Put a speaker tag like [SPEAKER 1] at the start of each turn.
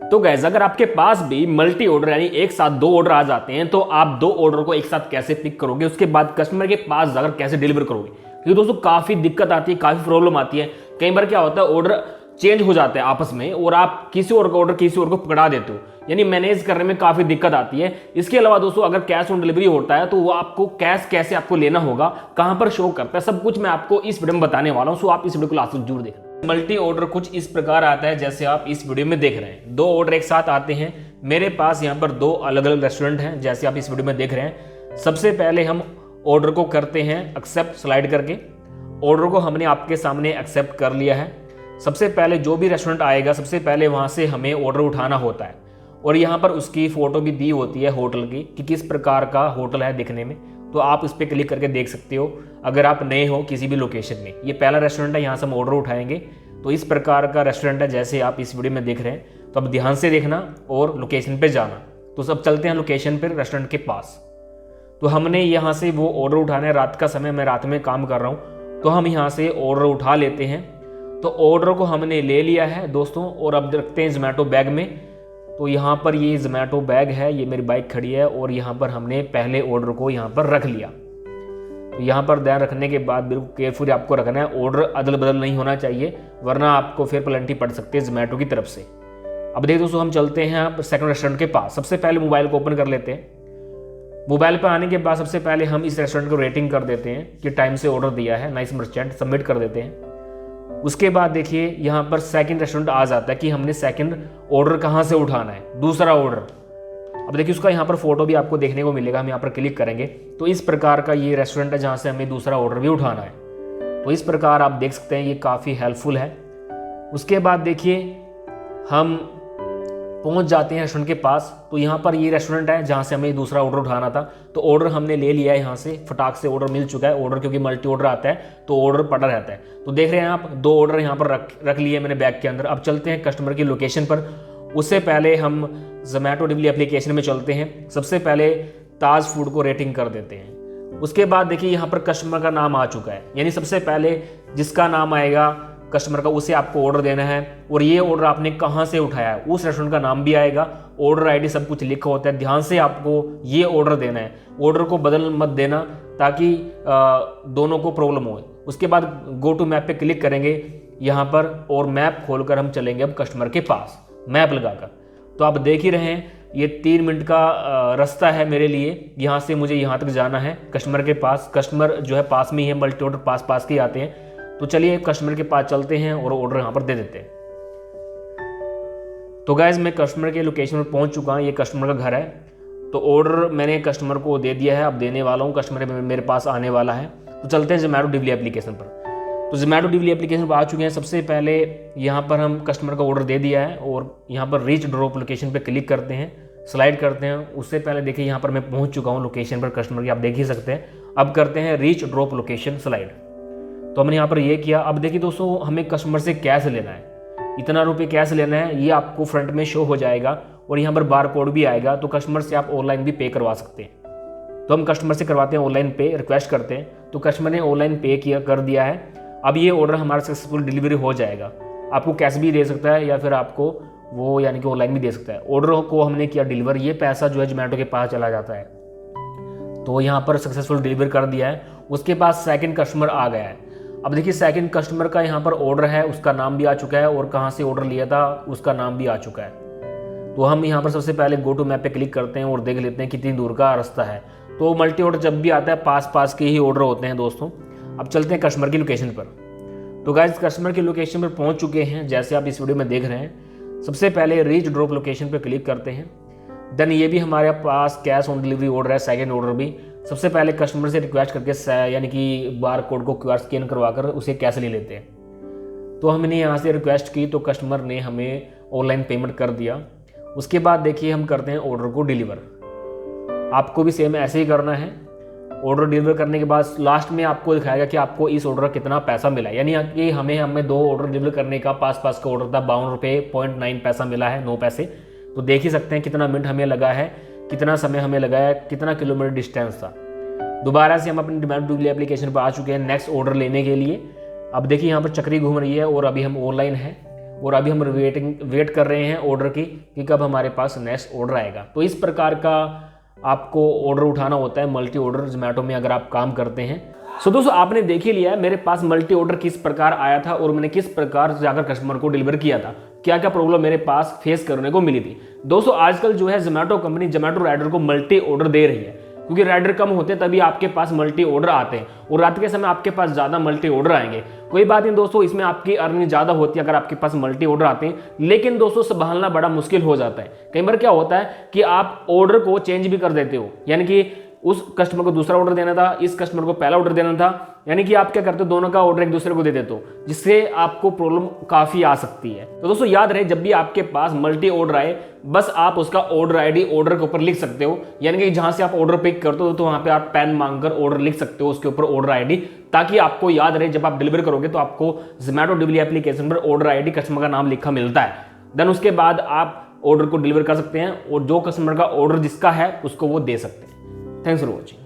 [SPEAKER 1] तो गाइस अगर आपके पास भी मल्टी ऑर्डर यानी एक साथ 2 ऑर्डर आ जाते हैं तो आप 2 ऑर्डर को एक साथ कैसे पिक करोगे, उसके बाद कस्टमर के पास जाकर कैसे डिलीवर करोगे। क्योंकि दोस्तों काफ़ी दिक्कत आती है, काफ़ी प्रॉब्लम आती है। कई बार क्या होता है ऑर्डर चेंज हो जाता है आपस में और आप किसी और का ऑर्डर किसी और को पकड़ा देते हो, यानी मैनेज करने में काफ़ी दिक्कत आती है। इसके अलावा दोस्तों अगर कैश ऑन डिलीवरी होता है तो वो आपको कैश कैसे आपको लेना होगा, कहाँ पर शो करता है, सब कुछ मैं आपको इस वीडियो में बताने वाला हूँ। सो आप इस वीडियो को लास्ट तक जरूर देखें। मल्टी ऑर्डर कुछ इस प्रकार आता है जैसे आप इस वीडियो में देख रहे हैं। 2 ऑर्डर एक साथ आते हैं। मेरे पास यहाँ पर 2 अलग अलग रेस्टोरेंट हैं जैसे आप इस वीडियो में देख रहे हैं। सबसे पहले हम ऑर्डर को करते हैं एक्सेप्ट स्लाइड करके। ऑर्डर को हमने आपके सामने एक्सेप्ट कर लिया है। सबसे पहले जो भी रेस्टोरेंट आएगा सबसे पहले वहाँ से हमें ऑर्डर उठाना होता है और यहाँ पर उसकी फ़ोटो भी दी होती है होटल की कि किस प्रकार का होटल है दिखने में। तो आप इस पर क्लिक करके देख सकते हो अगर आप नए हो किसी भी लोकेशन में। ये पहला रेस्टोरेंट है, यहाँ से हम ऑर्डर उठाएंगे। तो इस प्रकार का रेस्टोरेंट है जैसे आप इस वीडियो में देख रहे हैं। तो अब ध्यान से देखना और लोकेशन पे जाना। तो सब चलते हैं लोकेशन पर रेस्टोरेंट के पास। तो हमने यहाँ से वो ऑर्डर उठाना है। रात का समय, मैं रात में काम कर रहा हूँ, तो हम यहाँ से ऑर्डर उठा लेते हैं। तो ऑर्डर को हमने ले लिया है दोस्तों और अब रखते हैं जोमेटो बैग में। तो यहाँ पर ये जोमेटो बैग है, ये मेरी बाइक खड़ी है और यहाँ पर हमने पहले ऑर्डर को यहाँ पर रख लिया। तो यहाँ पर ध्यान रखने के बाद बिल्कुल केयरफुली आपको रखना है, ऑर्डर अदल बदल नहीं होना चाहिए वरना आपको फिर पेनल्टी पड़ सकती है जोमेटो की तरफ से। अब देखिए दोस्तों हम चलते हैं सेकंड रेस्टोरेंट के पास। सबसे पहले मोबाइल को ओपन कर लेते हैं। मोबाइल पर आने के बाद सबसे पहले हम इस रेस्टोरेंट को रेटिंग कर देते हैं कि टाइम से ऑर्डर दिया है, नाइस मर्चेंट, सबमिट कर देते हैं। उसके बाद देखिए यहाँ पर सेकंड रेस्टोरेंट आ जाता है कि हमने सेकंड ऑर्डर कहाँ से उठाना है, दूसरा ऑर्डर। अब देखिए उसका यहाँ पर फोटो भी आपको देखने को मिलेगा। हम यहाँ पर क्लिक करेंगे तो इस प्रकार का ये रेस्टोरेंट है जहाँ से हमें दूसरा ऑर्डर भी उठाना है। तो इस प्रकार आप देख सकते हैं ये काफ़ी हेल्पफुल है। उसके बाद देखिए हम पहुंच जाते हैं रेस्टोरेंट के पास। तो यहाँ पर ये रेस्टोरेंट है जहाँ से हमें दूसरा ऑर्डर उठाना था। तो ऑर्डर हमने ले लिया है, यहाँ से फटाक से ऑर्डर मिल चुका है। ऑर्डर क्योंकि मल्टी ऑर्डर आता है तो ऑर्डर पड़ा रहता है। तो देख रहे हैं आप 2 ऑर्डर यहाँ पर रख लिए मैंने बैग के अंदर। अब चलते हैं कस्टमर की लोकेशन पर। उससे पहले हम जोमेटो डिलीवरी एप्लीकेशन में चलते हैं। सबसे पहले ताज फूड को रेटिंग कर देते हैं। उसके बाद देखिए यहाँ पर कस्टमर का नाम आ चुका है, यानी सबसे पहले जिसका नाम आएगा कस्टमर का उसे आपको ऑर्डर देना है और ये ऑर्डर आपने कहाँ से उठाया है उस रेस्टोरेंट का नाम भी आएगा, ऑर्डर आईडी सब कुछ लिखा होता है। ध्यान से आपको ये ऑर्डर देना है, ऑर्डर को बदल मत देना ताकि दोनों को प्रॉब्लम हो। उसके बाद गो टू मैप पे क्लिक करेंगे यहाँ पर और मैप खोलकर हम चलेंगे अब कस्टमर के पास मैप लगाकर। तो आप देख ही रहे हैं ये 3 मिनट का रास्ता है मेरे लिए, यहाँ से मुझे यहाँ तक जाना है कस्टमर के पास। कस्टमर जो है पास में ही है, मल्टी ऑर्डर पास के ही आते हैं। तो चलिए कस्टमर के पास चलते हैं और ऑर्डर यहाँ पर दे देते हैं। तो गाइज मैं कस्टमर के लोकेशन पर पहुँच चुका हूँ, ये कस्टमर का घर है। तो ऑर्डर मैंने कस्टमर को दे दिया है, अब देने वाला हूँ, कस्टमर मेरे पास आने वाला है। तो चलते हैं जोमेटो डिलीवरी एप्लीकेशन पर। तो जोमेटो डिलीवरी एप्लीकेशन पर आ चुके हैं। सबसे पहले यहाँ पर हम कस्टमर का ऑर्डर दे दिया है और यहाँ पर रीच ड्रॉप लोकेशन पर क्लिक करते हैं, स्लाइड करते हैं। उससे पहले देखिए यहाँ पर मैं पहुँच चुका हूँ लोकेशन पर कस्टमर की, आप देख ही सकते हैं। अब करते हैं रीच ड्रॉप लोकेशन स्लाइड। तो हमने यहाँ पर ये किया। अब देखिए दोस्तों हमें कस्टमर से कैश लेना है, इतना रुपये कैश लेना है, ये आपको फ्रंट में शो हो जाएगा और यहाँ पर बार कोड भी आएगा। तो कस्टमर से आप ऑनलाइन भी पे करवा सकते हैं। तो हम कस्टमर से करवाते हैं ऑनलाइन पे, रिक्वेस्ट करते हैं। तो कस्टमर ने ऑनलाइन पे कर दिया है। अब ये ऑर्डर हमारा सक्सेसफुल डिलीवरी हो जाएगा। आपको कैश भी दे सकता है या फिर आपको वो यानी कि ऑनलाइन भी दे सकता है। ऑर्डर को हमने किया डिलीवर, ये पैसा जो है जोमेटो के पास चला जाता है। तो यहाँ पर सक्सेसफुल डिलीवर कर दिया है। उसके बाद सेकंड कस्टमर आ गया है। अब देखिए सेकंड कस्टमर का यहाँ पर ऑर्डर है, उसका नाम भी आ चुका है और कहाँ से ऑर्डर लिया था उसका नाम भी आ चुका है। तो हम यहाँ पर सबसे पहले गो टू मैप पे क्लिक करते हैं और देख लेते हैं कितनी दूर का रास्ता है। तो मल्टी ऑर्डर जब भी आता है पास के ही ऑर्डर होते हैं दोस्तों। अब चलते हैं कस्टमर की लोकेशन पर। तो गाइस कस्टमर की लोकेशन पर पहुँच चुके हैं जैसे आप इस वीडियो में देख रहे हैं। सबसे पहले रीच ड्रॉप लोकेशन पर क्लिक करते हैं। देन ये भी हमारे पास कैश ऑन डिलीवरी ऑर्डर है, सेकेंड ऑर्डर भी। सबसे पहले कस्टमर से रिक्वेस्ट करके यानी कि बार कोड को QR स्कैन करवाकर उसे कैश ले लेते हैं। तो हमने यहाँ से रिक्वेस्ट की तो कस्टमर ने हमें ऑनलाइन पेमेंट कर दिया। उसके बाद देखिए हम करते हैं ऑर्डर को डिलीवर। आपको भी सेम ऐसे ही करना है। ऑर्डर डिलीवर करने के बाद लास्ट में आपको दिखाएगा कि आपको इस ऑर्डर का कितना पैसा मिला, यानी कि हमें 2 ऑर्डर डिलीवर करने का पास का ऑर्डर था, 52 रुपये 0.9 पैसा मिला है, 9 पैसे। तो देख ही सकते हैं कितना मिनट हमें लगा है, कितना समय हमें लगाया, कितना किलोमीटर डिस्टेंस था। दोबारा से हम अपनी जोमेटो डिलीवरी एप्लीकेशन पर आ चुके हैं नेक्स्ट ऑर्डर लेने के लिए। अब देखिए यहाँ पर चक्री घूम रही है और अभी हम ऑनलाइन हैं और अभी हम वेट कर रहे हैं ऑर्डर की कि कब हमारे पास नेक्स्ट ऑर्डर आएगा। तो इस प्रकार का आपको ऑर्डर उठाना होता है मल्टी ऑर्डर जोमेटो में अगर आप काम करते हैं। सो दोस्तों आपने देख ही लिया है मेरे पास मल्टी ऑर्डर किस प्रकार आया था और मैंने किस प्रकार जाकर कस्टमर को डिलीवर किया था, क्या क्या प्रॉब्लम मेरे पास फेस करने को मिली थी। दोस्तों आजकल जो है जोमेटो कंपनी जोमेटो राइडर को मल्टी ऑर्डर दे रही है, क्योंकि राइडर कम होते हैं तभी आपके पास मल्टी ऑर्डर आते हैं और रात के समय आपके पास ज़्यादा मल्टी ऑर्डर आएंगे। कोई बात नहीं दोस्तों, इसमें आपकी अर्निंग ज़्यादा होती है अगर आपके पास मल्टी ऑर्डर आते हैं, लेकिन दोस्तों संभालना बड़ा मुश्किल हो जाता है। कई बार क्या होता है कि आप ऑर्डर को चेंज भी कर देते हो, यानी कि उस कस्टमर को दूसरा ऑर्डर देना था, इस कस्टमर को पहला ऑर्डर देना था, यानी कि आप क्या करते हो दोनों का ऑर्डर एक दूसरे को दे देते हो, जिससे आपको प्रॉब्लम काफ़ी आ सकती है। तो दोस्तों याद रहे जब भी आपके पास मल्टी ऑर्डर आए बस आप उसका ऑर्डर आईडी ऑर्डर के ऊपर लिख सकते हो, यानी कि जहां से आप ऑर्डर पिक करते हो तो वहां पे आप पेन मांगकर ऑर्डर लिख सकते हो उसके ऊपर ऑर्डर आईडी, ताकि आपको याद रहे जब आप डिलीवर करोगे तो आपको जोमेटो डिलीवरी एप्लीकेशन पर ऑर्डर आईडी कस्टमर का नाम लिखा मिलता है। देन उसके बाद आप ऑर्डर को डिलीवर कर सकते हैं और जो कस्टमर का ऑर्डर जिसका है उसको वो दे सकते हैं। Thanks for watching.